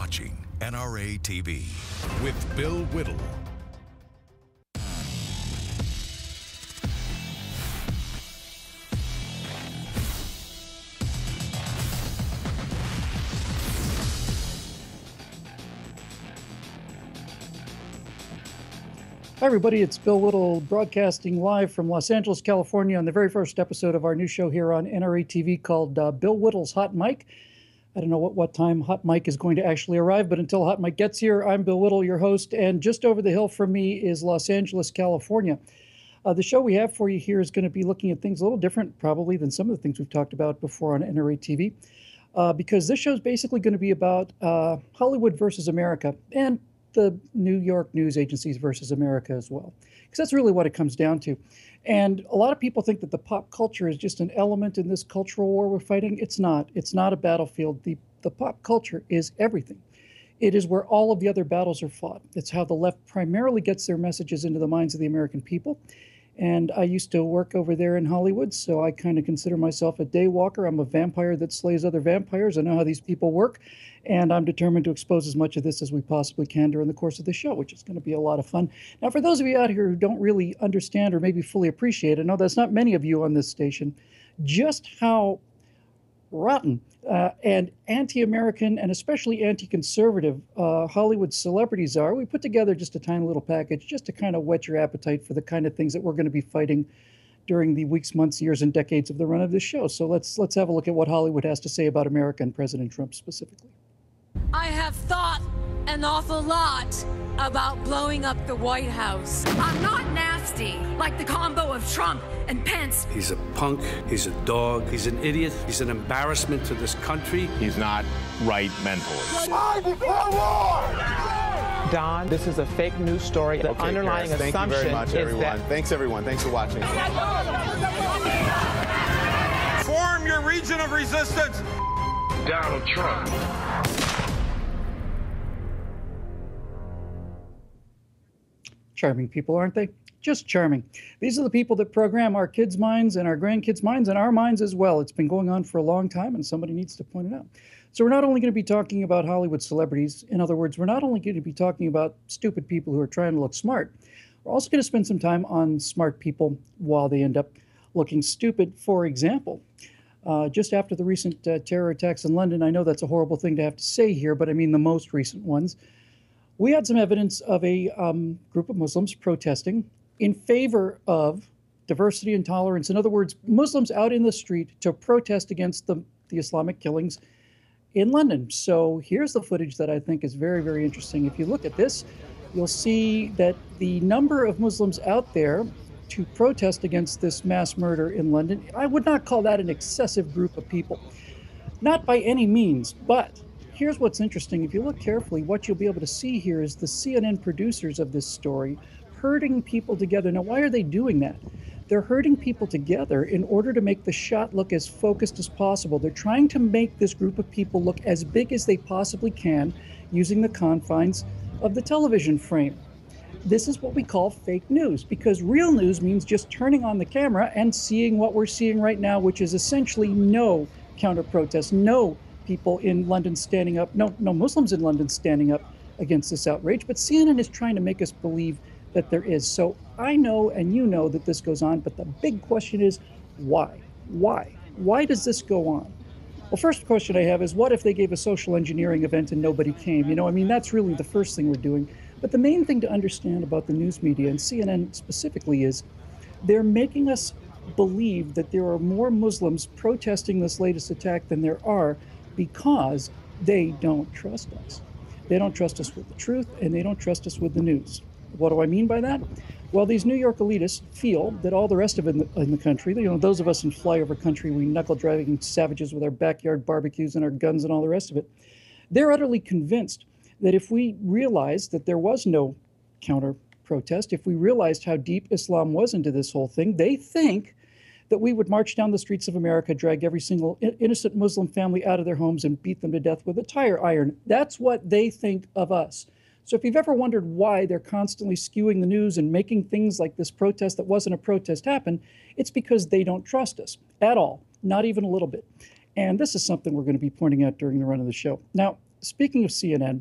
watching NRA TV with Bill Whittle. Hi, everybody. It's Bill Whittle broadcasting live from Los Angeles, California on the very first episode of our new show here on NRA TV called Bill Whittle's Hot Mic. I don't know what time Hot Mic is going to actually arrive, but until Hot Mic gets here, I'm Bill Whittle, your host, and just over the hill from me is Los Angeles, California. The show we have for you here is going to be looking at things a little different, probably, than some of the things we've talked about before on NRA TV, because this show is basically going to be about Hollywood versus America, and the New York news agencies versus America as well, because that's really what it comes down to. And a lot of people think that the pop culture is just an element in this cultural war we're fighting. It's not. It's not a battlefield. The pop culture is everything. It is where all of the other battles are fought. It's how the left primarily gets their messages into the minds of the American people. And I used to work over there in Hollywood, so I kind of consider myself a day walker. I'm a vampire that slays other vampires. I know how these people work, and I'm determined to expose as much of this as we possibly can during the course of the show, which is going to be a lot of fun. Now, for those of you out here who don't really understand or maybe fully appreciate, I know that's not many of you on this station, just how rotten and anti-American and especially anti-conservative Hollywood celebrities are. We put together just a tiny little package just to kind of whet your appetite for the kind of things that we're going to be fighting during the weeks, months, years, and decades of the run of this show. So let's have a look at what Hollywood has to say about America and President Trump specifically. I have thought an awful lot about blowing up the White House. I'm not nasty like the combo of Trump and Pence. He's a punk, he's a dog, he's an idiot, he's an embarrassment to this country. He's not right mentally. Lie before war! Don, this is a fake news story. The underlying Paris, assumption thank you very much, everyone. That... Thanks, everyone. Thanks for watching. Form your region of resistance. Donald Trump. Charming people, aren't they? Just charming. These are the people that program our kids' minds and our grandkids' minds and our minds as well. It's been going on for a long time, and somebody needs to point it out. So we're not only going to be talking about Hollywood celebrities. In other words, we're not only going to be talking about stupid people who are trying to look smart. We're also going to spend some time on smart people while they end up looking stupid. For example, just after the recent terror attacks in London, I know that's a horrible thing to have to say here, but I mean the most recent ones. We had some evidence of a group of Muslims protesting in favor of diversity and tolerance. In other words, Muslims out in the street to protest against the Islamic killings in London. So here's the footage that I think is very, very interesting. If you look at this, you'll see that the number of Muslims out there to protest against this mass murder in London, I would not call that an excessive group of people. Not by any means, but here's what's interesting. If you look carefully, what you'll be able to see here is the CNN producers of this story herding people together. Now, why are they doing that? They're herding people together in order to make the shot look as focused as possible. They're trying to make this group of people look as big as they possibly can using the confines of the television frame. This is what we call fake news, because real news means just turning on the camera and seeing what we're seeing right now, which is essentially no counter-protest, no people in London standing up, no Muslims in London standing up against this outrage, but CNN is trying to make us believe that there is. So I know and you know that this goes on, but the big question is why? Why does this go on? Well, first question I have is, what if they gave a social engineering event and nobody came? You know, I mean, that's really the first thing we're doing. But the main thing to understand about the news media, and CNN specifically, is they're making us believe that there are more Muslims protesting this latest attack than there are, because they don't trust us. They don't trust us with the truth, and they don't trust us with the news. What do I mean by that? Well, these New York elitists feel that all the rest of it in the country, you know, those of us in flyover country, we knuckle-driving savages with our backyard barbecues and our guns and all the rest of it, they're utterly convinced that if we realized that there was no counter-protest, if we realized how deep Islam was into this whole thing, they think that we would march down the streets of America, drag every single innocent Muslim family out of their homes and beat them to death with a tire iron. That's what they think of us. So if you've ever wondered why they're constantly skewing the news and making things like this protest that wasn't a protest happen, it's because they don't trust us at all, not even a little bit. And this is something we're going to be pointing out during the run of the show. Now, speaking of CNN,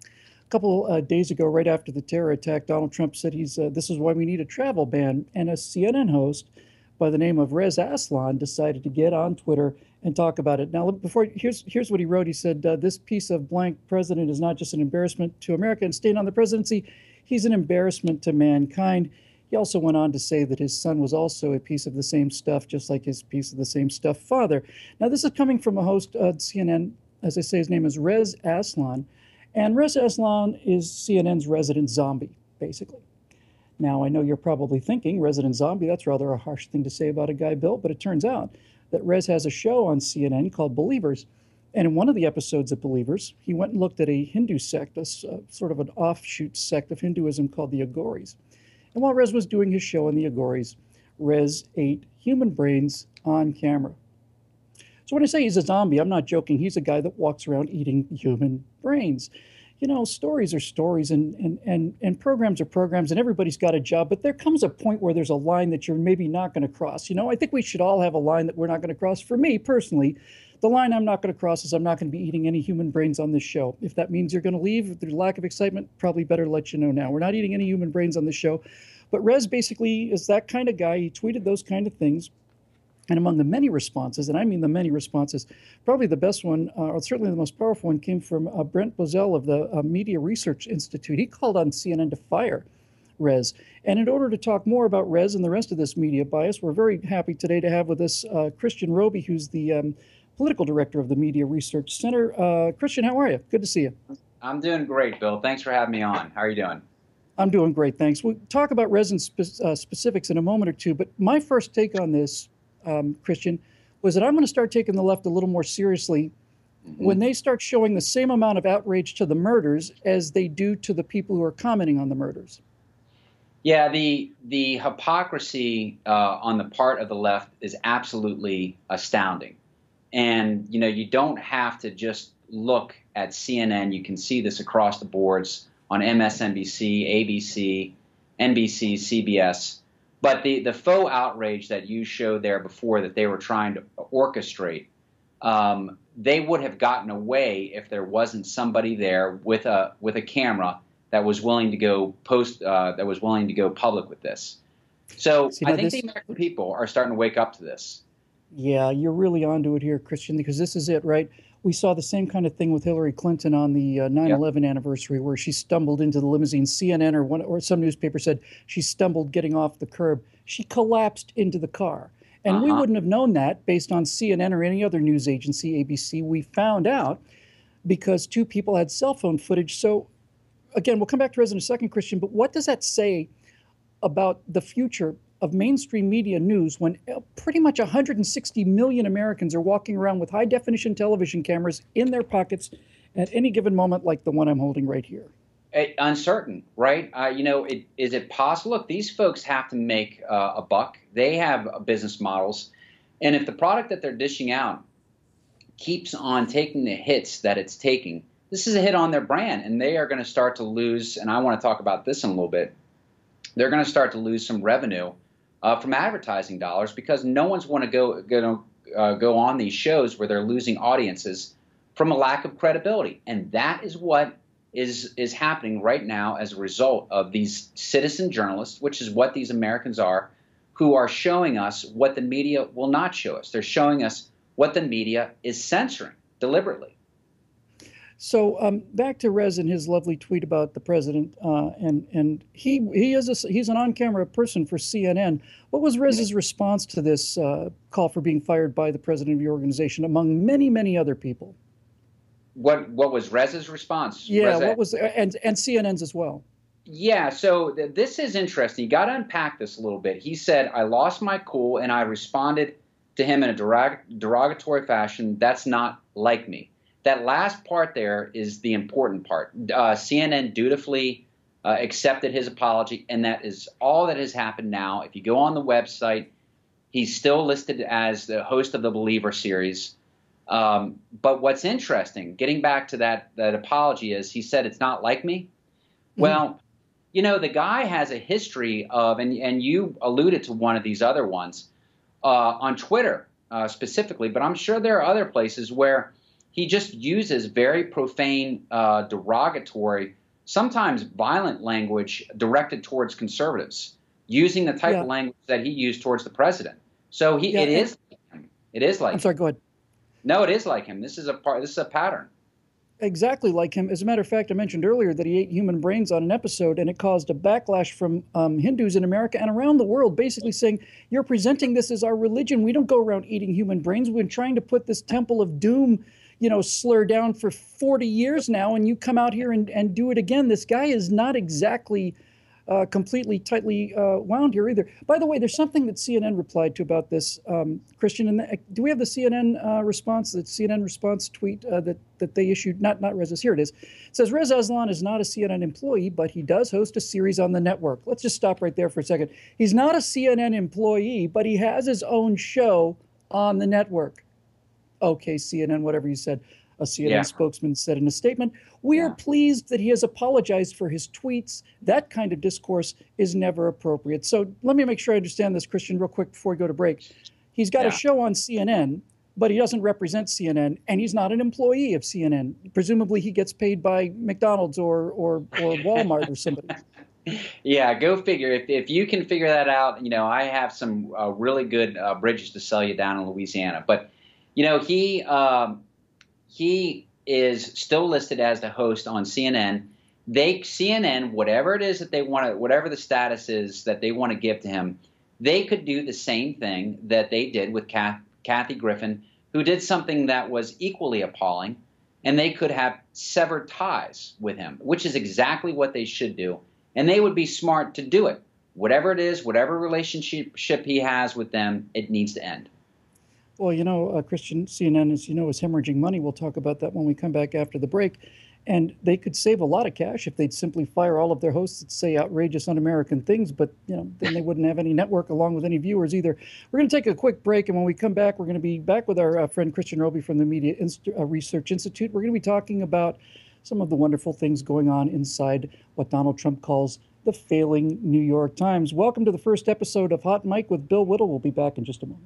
a couple days ago, right after the terror attack, Donald Trump said this is why we need a travel ban. And a CNN host by the name of Rez Aslan decided to get on Twitter and talk about it. Now, here's what he wrote. He said, this piece of blank president is not just an embarrassment to America and staying on the presidency. He's an embarrassment to mankind. He also went on to say that his son was also a piece of the same stuff, just like his piece of the same stuff father. Now, this is coming from a host of CNN. As I say, his name is Rez Aslan. And Rez Aslan is CNN's resident zombie, basically. Now, I know you're probably thinking, resident zombie, that's rather a harsh thing to say about a guy, Bill, but it turns out that Rez has a show on CNN called Believers. And in one of the episodes of Believers, he went and looked at a Hindu sect, sort of an offshoot sect of Hinduism called the Aghoris. And while Rez was doing his show on the Aghoris, Rez ate human brains on camera. So when I say he's a zombie, I'm not joking. He's a guy that walks around eating human brains. You know, stories are stories and programs are programs, and everybody's got a job. But there comes a point where there's a line that you're maybe not going to cross. You know, I think we should all have a line that we're not going to cross. For me, personally, the line I'm not going to cross is I'm not going to be eating any human brains on this show. If that means you're going to leave, if there's lack of excitement, probably better let you know now. We're not eating any human brains on this show. But Rez basically is that kind of guy. He tweeted those kind of things. And among the many responses, and I mean the many responses, probably the best one, or certainly the most powerful one, came from Brent Bozell of the Media Research Institute. He called on CNN to fire Rez. And in order to talk more about Rez and the rest of this media bias, we're very happy today to have with us Christian Roby, who's the political director of the Media Research Center. Christian, how are you? Good to see you. I'm doing great, Bill. Thanks for having me on. How are you doing? I'm doing great, thanks. We'll talk about Rez and specifics in a moment or two, but my first take on this, Christian, was that I'm going to start taking the left a little more seriously when they start showing the same amount of outrage to the murders as they do to the people who are commenting on the murders. Yeah, the hypocrisy on the part of the left is absolutely astounding. And, you know, you don't have to just look at CNN. You can see this across the boards on MSNBC, ABC, NBC, CBS. But the faux outrage that you showed there before that they were trying to orchestrate, they would have gotten away if there wasn't somebody there with a camera that was willing to go public with this. So I think the American people are starting to wake up to this. Yeah, you're really onto it here, Christian, because this is it, right? We saw the same kind of thing with Hillary Clinton on the 9/11 anniversary, where she stumbled into the limousine. CNN or some newspaper said she stumbled getting off the curb. She collapsed into the car. And we wouldn't have known that based on CNN or any other news agency, ABC. We found out because two people had cell phone footage. So, again, we'll come back to Rez in a second, Christian, but what does that say about the future of mainstream media news when pretty much 160 million Americans are walking around with high-definition television cameras in their pockets at any given moment, like the one I'm holding right here? Uncertain, right? You know, is it possible? Look, these folks have to make a buck. They have business models. And if the product that they're dishing out keeps on taking the hits that it's taking, this is a hit on their brand, and they are going to start to lose, and I want to talk about this in a little bit, they're going to start to lose some revenue from advertising dollars because no one's want to go on these shows where they're losing audiences from a lack of credibility. And that is what is happening right now as a result of these citizen journalists, which is what these Americans are, who are showing us what the media will not show us. They're showing us what the media is censoring deliberately. So back to Rez and his lovely tweet about the president, and he's an on-camera person for CNN. What was Rez's response to this call for being fired by the president of your organization, among many, many other people? What was Rez's response? Yeah, what was and CNN's as well? Yeah, so this is interesting. You got to unpack this a little bit. He said, "I lost my cool and I responded to him in a derogatory fashion. That's not like me." That last part there is the important part. CNN dutifully accepted his apology, and that is all that has happened now. If you go on the website, he's still listed as the host of the Believer series. But what's interesting, getting back to that apology, is he said, "It's not like me." Well, you know, the guy has a history of, and you alluded to one of these other ones, on Twitter specifically, but I'm sure there are other places where he just uses very profane, derogatory, sometimes violent language directed towards conservatives, using the type of language that he used towards the president. So it is like him. It is like I'm sorry, go ahead. No, it is like him. This is a pattern. Exactly like him. As a matter of fact, I mentioned earlier that he ate human brains on an episode, and it caused a backlash from Hindus in America and around the world, basically saying, you're presenting this as our religion. We don't go around eating human brains. We've been trying to put this temple of doom, slur down for 40 years now, and you come out here and do it again. This guy is not exactly completely tightly wound here either. By the way, there's something that CNN replied to about this, Christian. And do we have the CNN response? The CNN response tweet that they issued? Not Reza. Here it is. It says Reza Aslan is not a CNN employee, but he does host a series on the network. Let's just stop right there for a second. He's not a CNN employee, but he has his own show on the network. Okay, CNN, whatever you said. A CNN spokesman said in a statement, we are pleased that he has apologized for his tweets. That kind of discourse is never appropriate. So let me make sure I understand this, Christian, real quick before we go to break. He's got a show on CNN, but he doesn't represent CNN, and he's not an employee of CNN. Presumably he gets paid by McDonald's or Walmart or somebody. Yeah, go figure. If you can figure that out, I have some really good bridges to sell you down in Louisiana. But, he is still listed as the host on CNN. CNN, whatever it is that they want to, whatever the status is that they want to give to him, they could do the same thing that they did with Kathy Griffin, who did something that was equally appalling, and they could have severed ties with him, which is exactly what they should do. And they would be smart to do it. Whatever it is, whatever relationship he has with them, it needs to end. Well, Christian, CNN is hemorrhaging money. We'll talk about that when we come back after the break. And they could save a lot of cash if they'd simply fire all of their hosts that say outrageous, un-American things. But, then they wouldn't have any network along with any viewers either. We're going to take a quick break. And when we come back, we're going to be back with our friend Christian Roby from the Media Research Institute. We're going to be talking about some of the wonderful things going on inside what Donald Trump calls the failing New York Times. Welcome to the first episode of Hot Mic with Bill Whittle. We'll be back in just a moment.